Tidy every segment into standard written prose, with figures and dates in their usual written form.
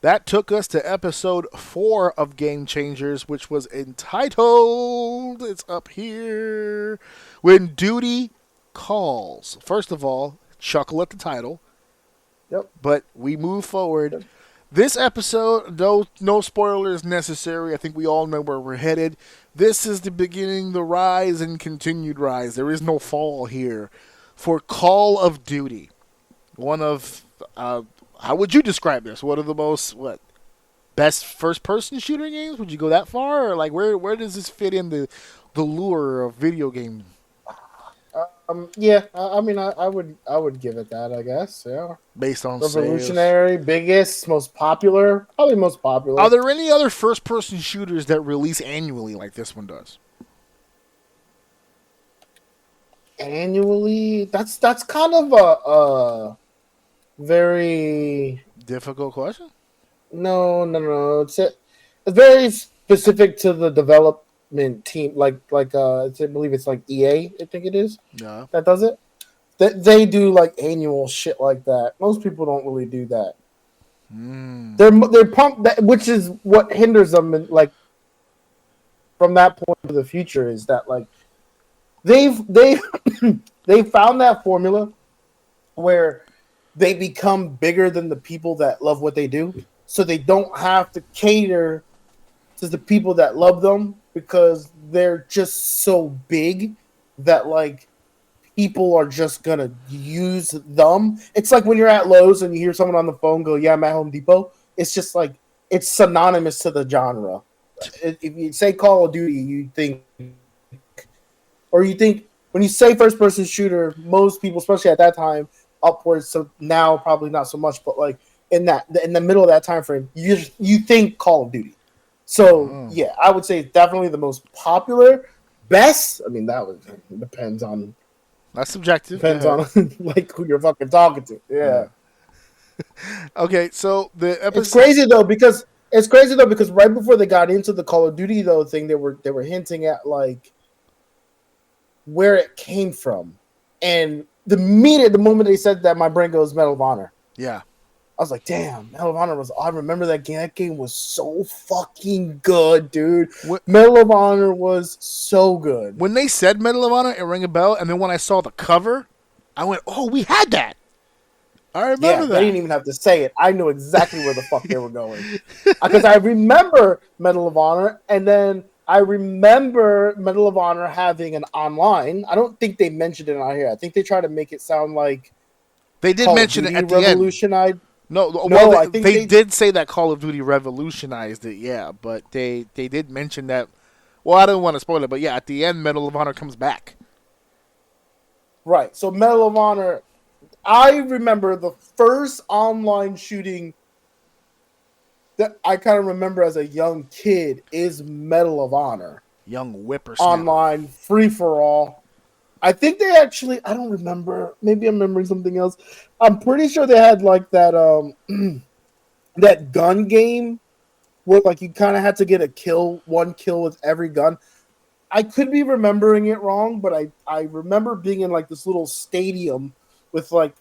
That took us to episode 4 of Game Changers, which was entitled, it's up here, When Duty Calls. First of all, chuckle at the title. Yep. But we move forward. Yep. This episode, no spoilers necessary. I think we all know where we're headed. This is the beginning, the rise, and continued rise. There is no fall here for Call of Duty. One of, how would you describe this? One of the most, best first-person shooter games? Would you go that far? Or, like, where does this fit in the lure of video games? Yeah, I mean, I would give it that, I guess. Yeah. Based on revolutionary, sales. Biggest, most popular, probably most popular. Are there any other first-person shooters that release annually like this one does? Annually? That's kind of a very difficult question. No. It's very specific to the development team. Like I believe it's like EA. I think it is. Yeah. That does it. They do like annual shit like that. Most people don't really do that. They're pumped, which is what hinders them. Like from that point to the future is that like they've found that formula where they become bigger than the people that love what they do, so they don't have to cater to the people that love them because they're just so big that like people are just gonna use them. It's like when you're at Lowe's and you hear someone on the phone go, "Yeah, I'm at Home Depot." It's just like it's synonymous to the genre. If you say Call of Duty, you think when you say first-person shooter, most people, especially at that time, upwards. So now probably not so much, but like in the middle of that time frame, you think Call of Duty. So yeah, I would say it's definitely the most popular. Best, I mean depends on. That's subjective. Depends on like who you're fucking talking to. Yeah. Okay, so the episode. It's crazy though because right before they got into the Call of Duty though thing, they were hinting at like where it came from, and the moment they said that, my brain goes Medal of Honor. Yeah. I was like, damn, Medal of Honor I remember that game. That game was so fucking good, dude. Medal of Honor was so good. When they said Medal of Honor, it rang a bell, and then when I saw the cover, I went, oh, we had that. I remember that. They didn't even have to say it. I knew exactly where the fuck they were going. Because I remember Medal of Honor, and then I remember Medal of Honor having an online. I don't think they mentioned it on here. I think they tried to make it sound like they did mention it at the end. No, well, I think they did say that Call of Duty revolutionized it, yeah, but they did mention that. Well, I don't want to spoil it, but yeah, at the end, Medal of Honor comes back. Right, so Medal of Honor, I remember the first online shooting that I kind of remember as a young kid is Medal of Honor. Young whippersnapper. Online, free-for-all. I think they actually, I don't remember. Maybe I'm remembering something else. I'm pretty sure they had like that that gun game where like you kind of had to get one kill with every gun. I could be remembering it wrong, but I remember being in like this little stadium with like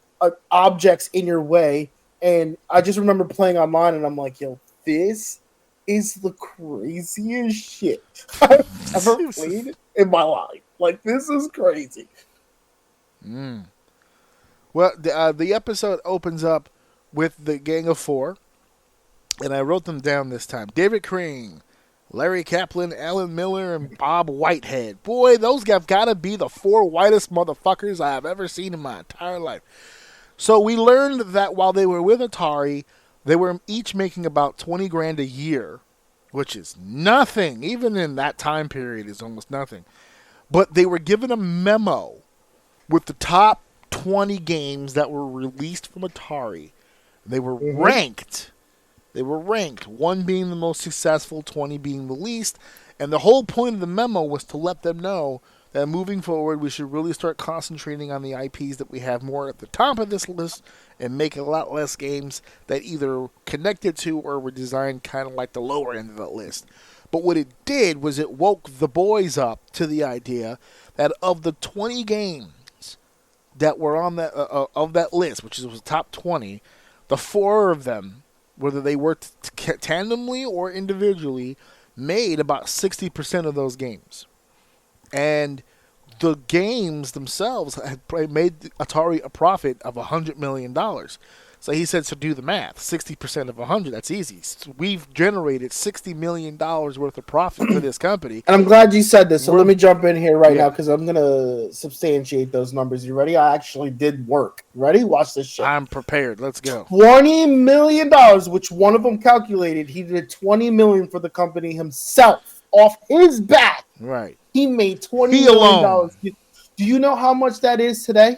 objects in your way, and I just remember playing online, and I'm like, yo, this is the craziest shit I've ever played in my life. Like, this is crazy. Well, the episode opens up with the gang of 4, and I wrote them down this time. David Crane, Larry Kaplan, Alan Miller, and Bob Whitehead. Boy, those have got to be the 4 whitest motherfuckers I have ever seen in my entire life. So we learned that while they were with Atari, they were each making about $20,000 a year, which is nothing. Even in that time period, is almost nothing. But they were given a memo with the top 20 games that were released from Atari. They were ranked. They were ranked, 1 being the most successful, 20 being the least. And the whole point of the memo was to let them know that moving forward, we should really start concentrating on the IPs that we have more at the top of this list and make a lot less games that either connected to or were designed kind of like the lower end of the list. But what it did was it woke the boys up to the idea that of the 20 games that were on that of that list, which was the top 20, the 4 of them whether they worked tandemly or individually, made about 60% of those games. And the games themselves had made Atari a profit of $100 million. So he said, so do the math. 60% of 100, that's easy. So we've generated $60 million worth of profit for this company. And I'm glad you said this. So let me jump in here right now because I'm going to substantiate those numbers. You ready? I actually did work. Ready? Watch this shit. I'm prepared. Let's go. $20 million, which one of them calculated. He did $20 million for the company himself off his back. Right. He made $20 million. Do you know how much that is today?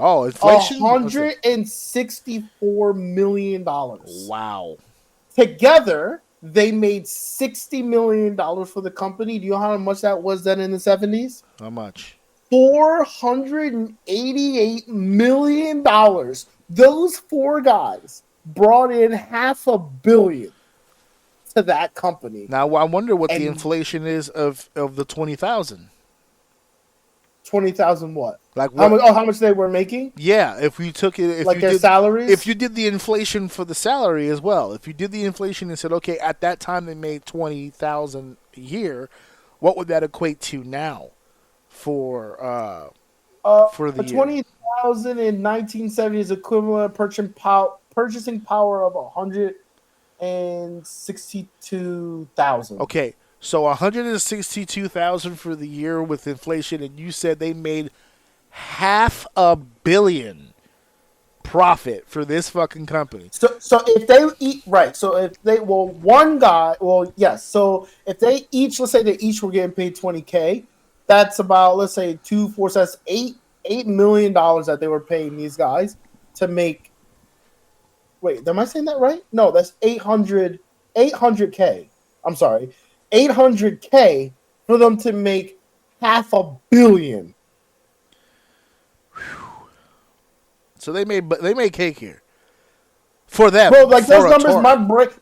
Oh, inflation? $164 million. Wow. Together, they made $60 million for the company. Do you know how much that was then in the 70s? How much? $488 million. Those four guys brought in $500 million to that company. Now, I wonder what the inflation is of the 20,000. 20,000 what? Like what? How much they were making? Yeah, if you took it, their salaries. If you did the inflation for the salary as well, if you did the inflation and said, okay, at that time they made 20,000 a year, what would that equate to now for the year? 20,000 in 1970 is equivalent purchasing power of 162,000. Okay. So 162,000 for the year with inflation, and you said they made $500 million profit for this fucking company. So if they eat right, so if they so if they each, let's say they each were getting paid $20K, that's about, let's say 2, 4, so that's $8 million that they were paying these guys to make. Wait, am I saying that right? No, that's 800K. I'm sorry. 800K for them to make $500 million. So they made cake here for them. Bro, like those numbers,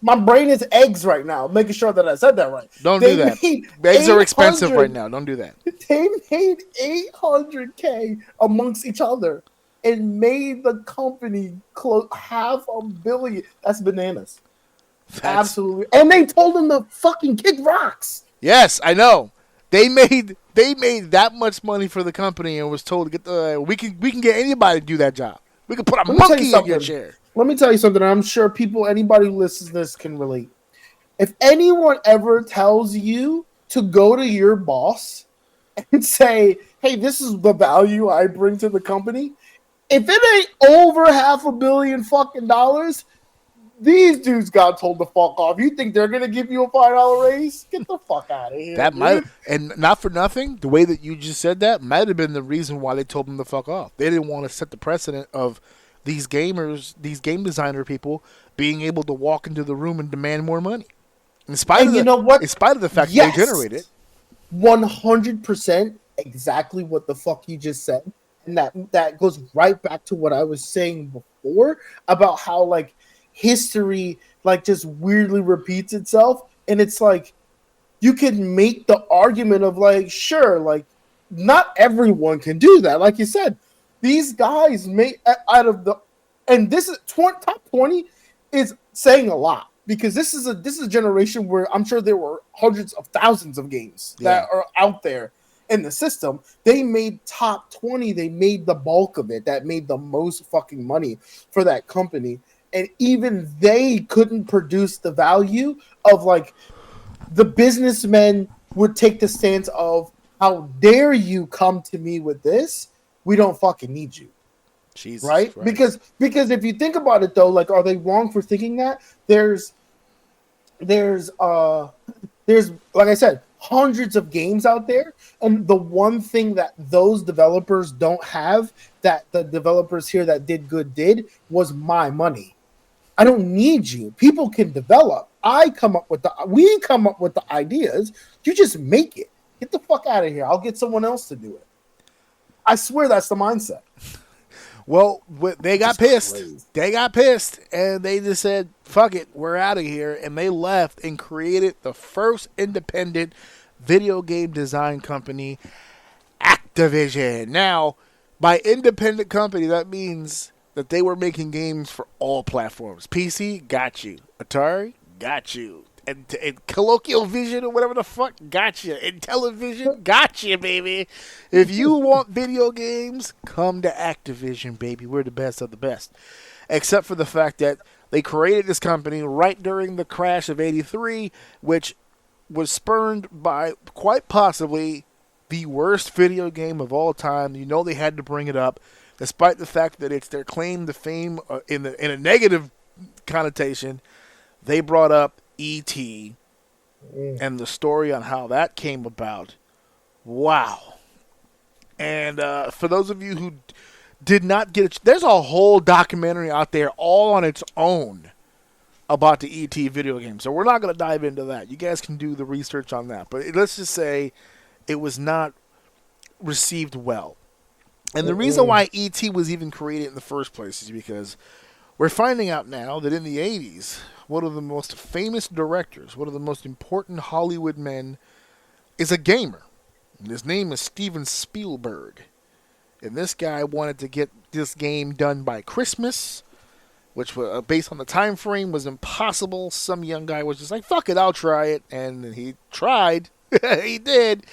my brain is eggs right now, making sure that I said that right. Don't do that. Eggs are expensive right now. Don't do that. They made 800K amongst each other and made the company close $500 million. That's bananas. Absolutely. And they told him to fucking kick rocks. Yes, I know. They made that much money for the company and was told to get we can get anybody to do that job. We can put a monkey in your chair. Let me tell you something. I'm sure anybody who listens to this can relate. If anyone ever tells you to go to your boss and say, hey, this is the value I bring to the company, if it ain't over $500 million fucking dollars, these dudes got told to fuck off. You think they're gonna give you a $5 raise? Get the fuck out of here. That might, and not for nothing, the way that you just said that might have been the reason why they told them to fuck off. They didn't want to set the precedent of these gamers, these game designer people, being able to walk into the room and demand more money. In spite of the fact that they generate it. 100% exactly what the fuck you just said. And that goes right back to what I was saying before about how, like, history, like, just weirdly repeats itself. And it's like, you can make the argument of, like, sure, like, not everyone can do that. Like you said, these guys make out of the, and this is top 20 is saying a lot, because this is a generation where I'm sure there were hundreds of thousands of games that are out there in the system. They made top 20. They made the bulk of it. That made the most fucking money for that company. And even they couldn't produce the value of, like, the businessmen would take the stance of, how dare you come to me with this? We don't fucking need you. Jesus right? Christ. Because if you think about it, though, like, are they wrong for thinking that? There's like I said, hundreds of games out there, and the one thing that those developers don't have, that the developers here that did good did, was my money. I don't need you. People can develop. We come up with the ideas. You just make it. Get the fuck out of here. I'll get someone else to do it. I swear that's the mindset. Well, they got pissed. Crazy. They got pissed, and they just said, fuck it, we're out of here. And they left and created the first independent video game design company, Activision. Now, by independent company, that means that they were making games for all platforms. PC, got you. Atari, got you. And colloquial vision or whatever the fuck, got you. And television, got you, baby. If you want video games, come to Activision, baby. We're the best of the best. Except for the fact that they created this company right during the crash of '83, which was spurned by quite possibly the worst video game of all time. You know they had to bring it up, despite the fact that it's their claim to fame in a negative connotation. They brought up E.T. and the story on how that came about. Wow. And for those of you who did not get it, there's a whole documentary out there all on its own about the E.T. video game. So we're not going to dive into that. You guys can do the research on that. But let's just say it was not received well. And the reason why E.T. was even created in the first place is because we're finding out now that in the 80s, one of the most famous directors, one of the most important Hollywood men, is a gamer. And his name is Steven Spielberg. And this guy wanted to get this game done by Christmas, which was based on the time frame was impossible. Some young guy was just like, fuck it, I'll try it. And he tried. He did.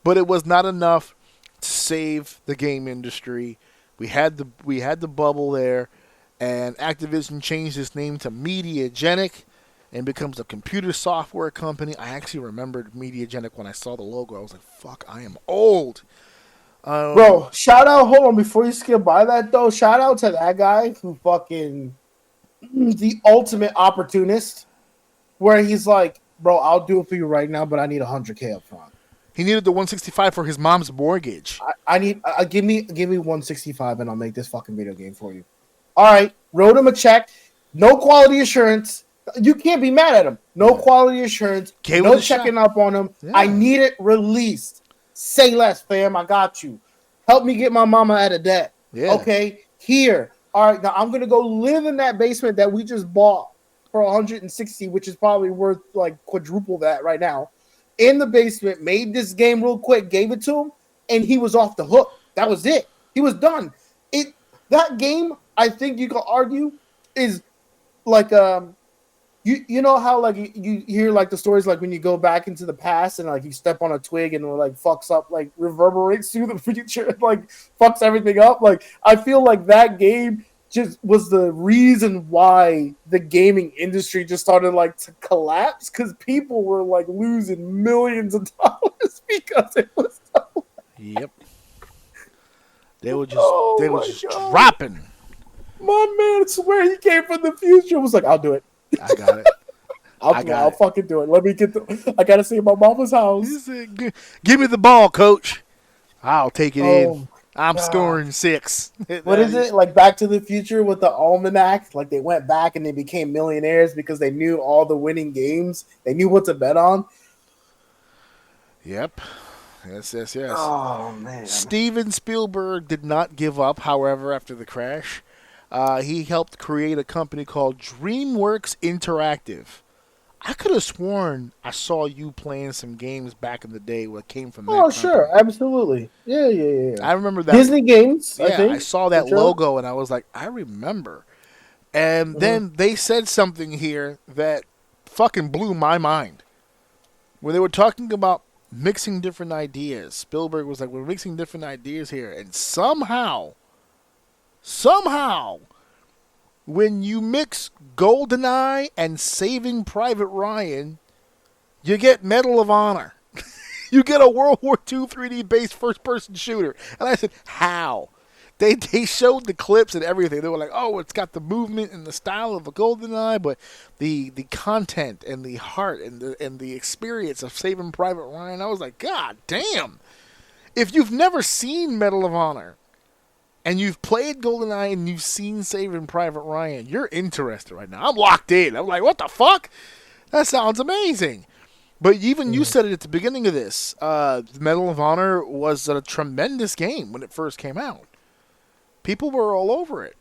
But it was not enough to save the game industry. We had the bubble there, and Activision changed its name to Mediagenic and becomes a computer software company. I actually remembered Mediagenic when I saw the logo. I was like, fuck, I am old. Bro, shout out, hold on, before you skip by that though, shout out to that guy who fucking the ultimate opportunist, where he's like, bro, I'll do it for you right now, but I need $100K up front. He needed the 165 for his mom's mortgage. I need give me 165 and I'll make this fucking video game for you. All right, wrote him a check, no quality assurance. You can't be mad at him. No quality assurance, no checking up on him. Yeah. I need it released. Say less, fam. I got you. Help me get my mama out of debt. Yeah. Okay, here. All right, now I'm gonna go live in that basement that we just bought for 160, which is probably worth like quadruple that right now. In the basement, made this game real quick, gave it to him, and he was off the hook. That was it. He was done. That game, I think you could argue, is like you know how like you hear like the stories like when you go back into the past and like you step on a twig and it like fucks up, like reverberates through the future and like fucks everything up. Like I feel like that game just was the reason why the gaming industry just started like to collapse, because people were like losing millions of dollars because it was so Yep. They were just dropping. My man, I swear he came from the future. Was like, I'll do it. I got it. I'll fucking do it. Let me get I gotta see my mama's house. He said, give me the ball, coach. I'll take it in. I'm scoring 6. What is it? Like Back to the Future with the almanac? Like they went back and they became millionaires because they knew all the winning games. They knew what to bet on. Yep. Yes. Oh, man. Steven Spielberg did not give up, however, after the crash. He helped create a company called DreamWorks Interactive. I could have sworn I saw you playing some games back in the day that came from that company. Sure. Absolutely. Yeah. I remember that. Disney games, yeah, I think. I saw that logo and I was like, I remember. And then they said something here that fucking blew my mind. When they were talking about mixing different ideas, Spielberg was like, we're mixing different ideas here. And somehow, when you mix GoldenEye and Saving Private Ryan, you get Medal of Honor. You get a World War II 3D-based first-person shooter. And I said, how? They showed the clips and everything. They were like, oh, it's got the movement and the style of a GoldenEye, but the content and the heart and the experience of Saving Private Ryan, I was like, God damn. If you've never seen Medal of Honor, and you've played GoldenEye and you've seen Saving Private Ryan, you're interested right now. I'm locked in. I'm like, what the fuck? That sounds amazing. But even you said it at the beginning of this. Medal of Honor was a tremendous game when it first came out. People were all over it.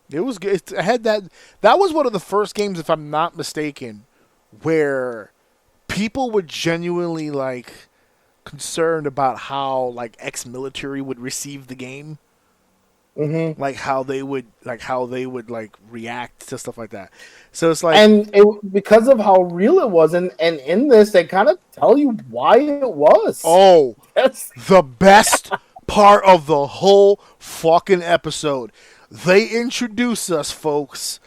It was good. It had that was one of the first games, if I'm not mistaken, where people were genuinely like concerned about how like ex-military would receive the game. Mm-hmm. like how they would like react to stuff like that. So it's like, And because of how real it was, and in this, they kind of tell you why it was. oh, That's the best part of the whole fucking episode. They introduce us, folks,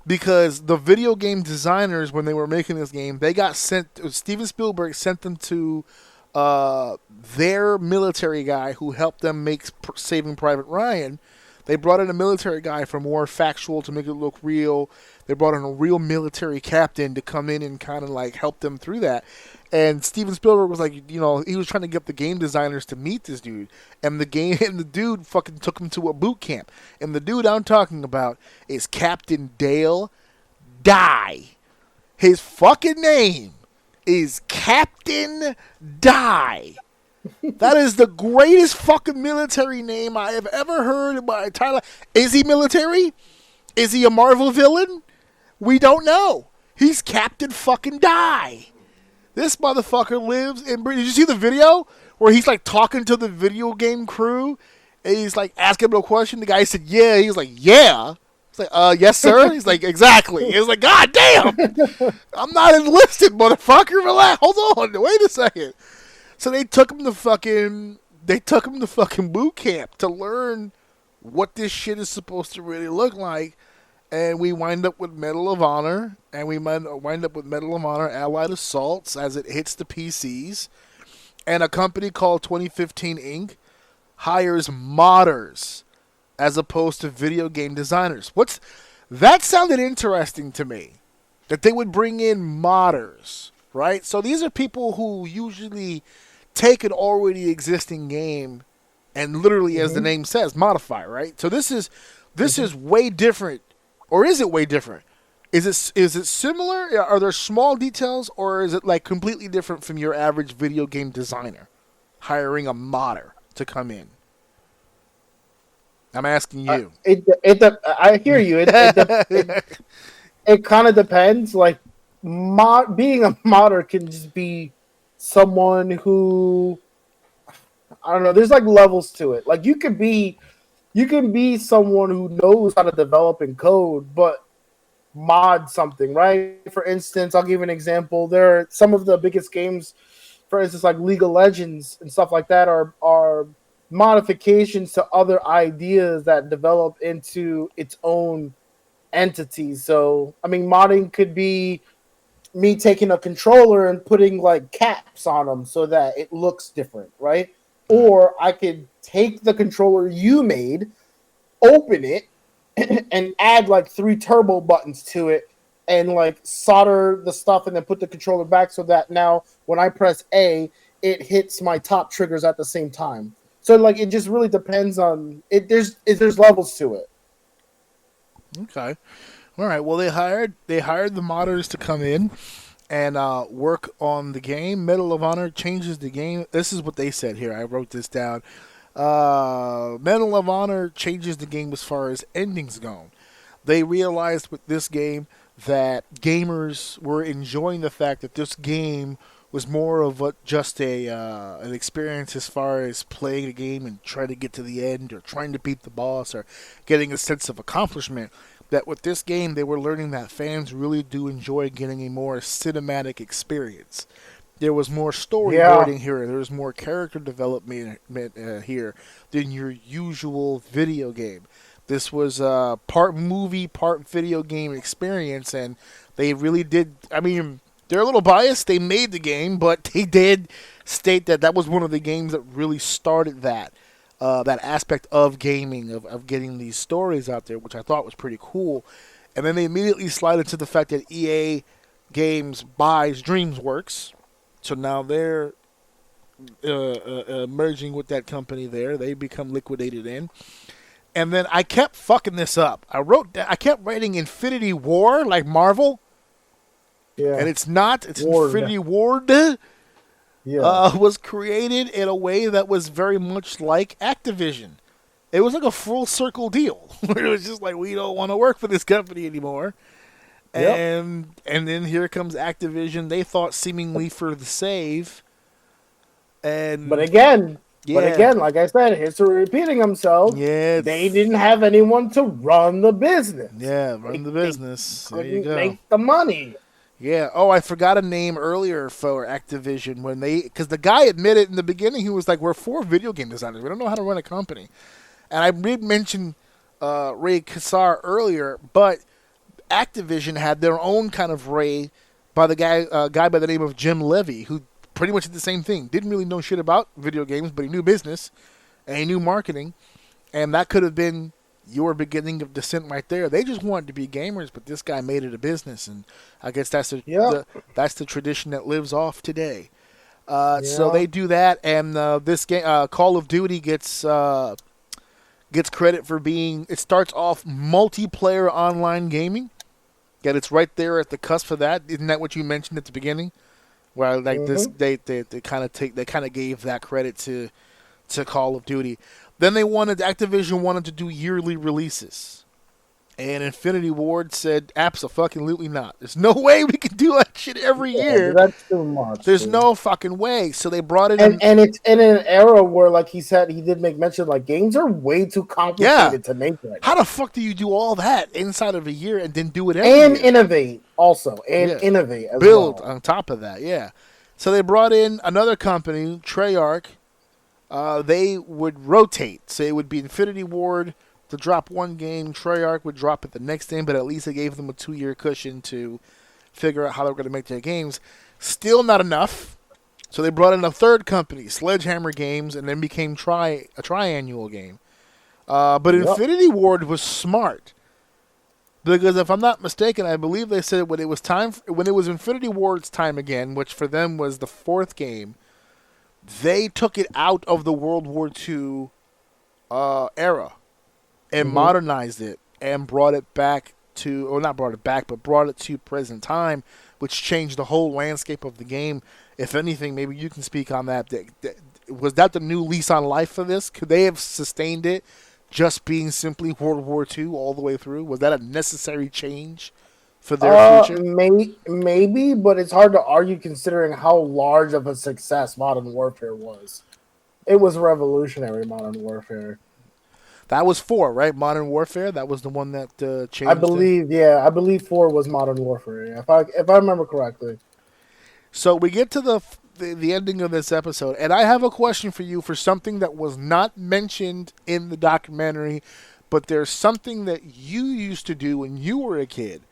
because the video game designers, when they were making this game, they got sent. Steven Spielberg sent them to their military guy who helped them make Saving Private Ryan. They brought in a military guy for more factual to make it look real. They brought in a real military captain to come in and kind of like help them through that. And Steven Spielberg was like, you know, he was trying to get the game designers to meet this dude. And the dude fucking took him to a boot camp. And the dude I'm talking about is Captain Dale Dye. His fucking name is Captain Dye. That is the greatest fucking military name I have ever heard in my entire life. Is he military? Is he a Marvel villain? We don't know. He's Captain fucking Dye. This motherfucker lives in Britain. Did you see the video where he's like talking to the video game crew and he's like asking him a question? The guy said, yeah. He's like, yeah. It's like, yes, sir. He's like, exactly. It's like, God damn. I'm not enlisted, motherfucker. Relax. Hold on. Wait a second. So they took him to fucking boot camp to learn what this shit is supposed to really look like. And we wind up with Medal of Honor, and we wind up with Medal of Honor Allied Assaults as it hits the PCs. And a company called 2015 Inc. hires modders as opposed to video game designers. That sounded interesting to me, that they would bring in modders, right? So these are people who usually take an already existing game and literally, as the name says, modify, right? So this is way different. Or is it way different? Is it similar? Are there small details, or is it like completely different from your average video game designer hiring a modder to come in? I'm asking you. I hear you. It kind of depends. Like, being a modder can just be someone who, I don't know. There's like levels to it. Like you can be someone who knows how to develop and code, but mod something, right? For instance, I'll give you an example. There are some of the biggest games, for instance, like League of Legends and stuff like that, are modifications to other ideas that develop into its own entity. So, I mean, modding could be me taking a controller and putting like caps on them so that it looks different, right? Or I could take the controller you made, open it, and add like 3 turbo buttons to it and like solder the stuff and then put the controller back so that now when I press A, it hits my top triggers at the same time. So like it just really depends on it. There's levels to it. Okay. All right. Well, they hired the modders to come in and work on the game. Medal of Honor changes the game. This is what they said here. I wrote this down. Medal of Honor changes the game as far as endings go. They realized with this game that gamers were enjoying the fact that this game was more of just an experience as far as playing a game and trying to get to the end or trying to beat the boss or getting a sense of accomplishment. That with this game, they were learning that fans really do enjoy getting a more cinematic experience. There was more storyboarding here. There was more character development here than your usual video game. This was part movie, part video game experience, and they really did. I mean, they're a little biased. They made the game, but they did state that was one of the games that really started that aspect of gaming, of getting these stories out there, which I thought was pretty cool. And then they immediately slide into the fact that EA Games buys DreamWorks. So now they're merging with that company there. They become liquidated in. And then I kept fucking this up. I kept writing Infinity War like Marvel. Yeah. And it's not. It's Ward. Infinity Ward. Was created in a way that was very much like Activision. It was like a full circle deal. It was just like, we don't want to work for this company anymore. Yep. And then here comes Activision. They thought seemingly for the save. But again, But Yeah. again, like I said, history repeating themselves. Yeah. They didn't have anyone to run the business. Yeah, run the They business. There you couldn't go. make the money. Yeah. Oh, I forgot a name earlier for Activision because the guy admitted in the beginning he was like, "We're 4 video game designers. We don't know how to run a company." And I did mention Ray Kassar earlier, but Activision had their own kind of Ray by the guy by the name of Jim Levy, who pretty much did the same thing. Didn't really know shit about video games, but he knew business and he knew marketing, and that could have been your beginning of descent right there. They just wanted to be gamers, but this guy made it a business, and I guess that's the tradition that lives off today. So they do that, and this game, Call of Duty, gets credit for being. It starts off multiplayer online gaming. Yet it's right there at the cusp of that. Isn't that what you mentioned at the beginning? Where like this, they kind of gave that credit to Call of Duty. Then Activision wanted to do yearly releases, and Infinity Ward said, "Abso-fucking-lutely not. There's no way we can do that shit every year. That's too much. There's no fucking way." So they brought in, and it's in an era where, like he said, he did make mention, like games are way too complicated to make right now. How the fuck do you do all that inside of a year and then do it every year? Innovate also, innovate as build well. on top of that, yeah. So they brought in another company, Treyarch. They would rotate. So it would be Infinity Ward to drop one game. Treyarch would drop it the next game, but at least it gave them a 2-year cushion to figure out how they were going to make their games. Still not enough. So they brought in a third company, Sledgehammer Games, and then became a triannual game. But Infinity Ward was smart. Because if I'm not mistaken, I believe they said when it was Infinity Ward's time again, which for them was the 4th game, they took it out of the World War II era and modernized it and brought it back to, or not brought it back, but brought it to present time, which changed the whole landscape of the game. If anything, maybe you can speak on that. Was that the new lease on life for this? Could they have sustained it just being simply World War II all the way through? Was that a necessary change for their future? Maybe, but it's hard to argue considering how large of a success Modern Warfare was. It was revolutionary, Modern Warfare. That was 4, right? Modern Warfare. That was the one that changed. I believe 4 was Modern Warfare. Yeah, if I remember correctly. So we get to the ending of this episode, and I have a question for you for something that was not mentioned in the documentary, but there's something that you used to do when you were a kid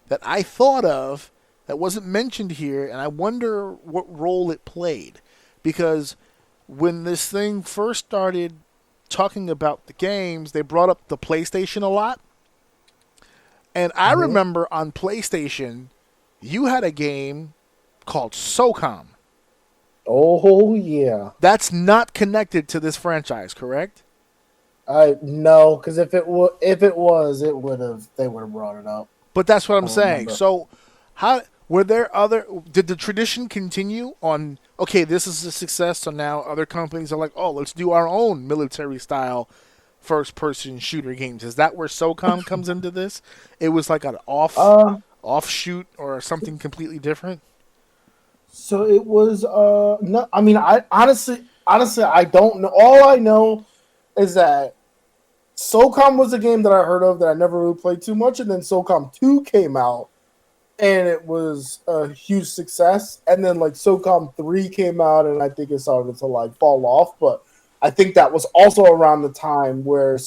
that I thought of that wasn't mentioned here, and I wonder what role it played. Because when this thing first started talking about the games, they brought up the PlayStation a lot. And I remember on PlayStation, you had a game called SOCOM. Oh, yeah. That's not connected to this franchise, correct? No, because if it was, they would have brought it up. But that's what I'm saying. Remember. So, did the tradition continue on, okay, this is a success, so now other companies are like, oh, let's do our own military-style first-person shooter games. Is that where SOCOM comes into this? It was like an offshoot or something completely different? So it was, no, I mean, I honestly, I don't know. All I know is that SOCOM was a game that I heard of that I never really played too much, and then SOCOM 2 came out, and it was a huge success, and then, like, SOCOM 3 came out, and I think it started to, like, fall off, but I think that was also around the time where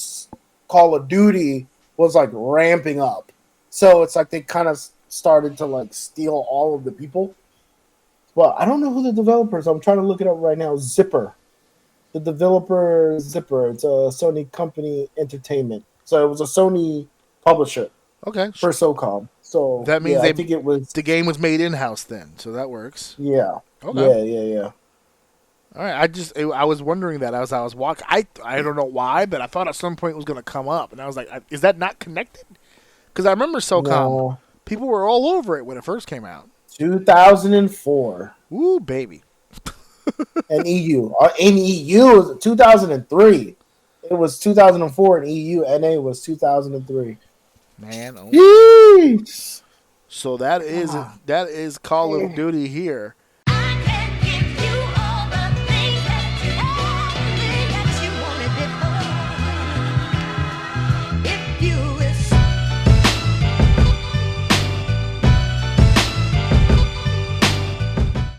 Call of Duty was, like, ramping up. So it's like they kind of started to, like, steal all of the people. Well, I don't know who the developers. I'm trying to look it up right now. Zipper. The developer Zipper. It's a Sony company entertainment. So it was a Sony publisher. Okay. For SOCOM. So that means I think it was the game was made in-house then. So that works. Yeah. Okay. Yeah. All right. I was wondering that as I was walking. I don't know why, but I thought at some point it was going to come up, and I was like, is that not connected? Because I remember SOCOM. No. People were all over it when it first came out. 2004. Ooh, baby. And EU. In EU, it was 2003. It was 2004 in EU. NA was 2003. Man. Oh. Yeesh. So that is Call of Duty here.